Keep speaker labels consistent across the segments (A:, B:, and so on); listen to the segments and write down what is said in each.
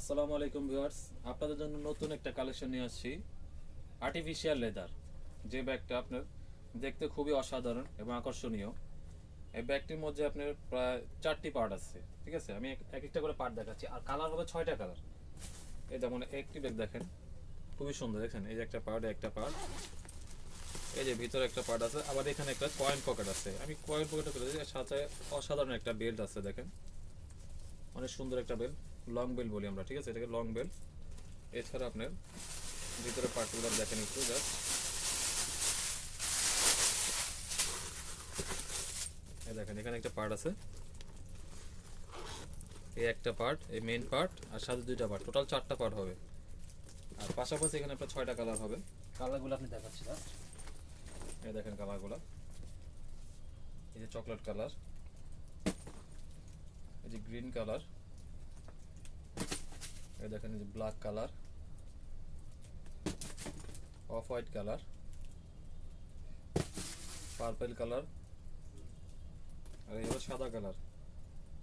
A: আসসালামু আলাইকুম ভিউয়ার্স, আপনাদের জন্য নতুন একটা কালেকশন নিয়ে আসছি। আর্টিফিশিয়াল লেদার, যে ব্যাগটা আপনার দেখতে খুবই অসাধারণ এবং আকর্ষণীয়। এই ব্যাগটির মধ্যে আপনার প্রায় 4টি পার্ট আছে। ঠিক আছে, আমি এক একটা করে পার্ট দেখাচ্ছি। আর কালার হবে 6টা কালার। এই যেমন একটি ব্যাগ দেখেন, খুবই সুন্দর। দেখেন এই যে একটা পার্ট, একটা পার্ট, এই যে ভিতরে একটা পার্ট আছে, আবার এখানে একটা কয়েন পকেট আছে। আমি কয়েন পকেটে করে দিই, সাথে অসাধারণ একটা বেল্ট আছে। দেখেন অনেক সুন্দর একটা বেল্ট, লং বেল্ট বলি আমরা। ঠিক আছে, এটাকে লং বেল্ট। এছাড়া আপনার ভিতরে পার্টগুলো দেখেন একটু জাস্ট। এই দেখেন এখানে একটা পার্ট আছে, এই একটা পার্ট, এই মেইন পার্ট, আর সাথে দুইটা পার্ট, টোটাল 4টা পার্ট হবে। আর পাশাপাশি এখানে আপনার 6টা কালার হবে।
B: কালারগুলো আপনি দেখাচ্ছি না।
A: এই দেখেন কালারগুলো, এই যে চকলেট কালার, এই যে গ্রিন কালার, এই দেখেন এই যে black colour, off white colour, purple colour, আর এই হলো সাদা কালার।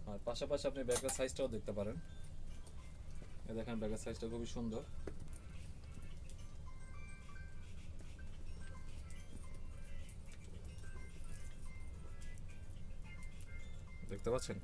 A: আর পাশাপাশি আপনি ব্যাগের সাইজটাও দেখতে পারেন। এই দেখেন ব্যাগের সাইজটা খুবই সুন্দর, দেখতে পাচ্ছেন।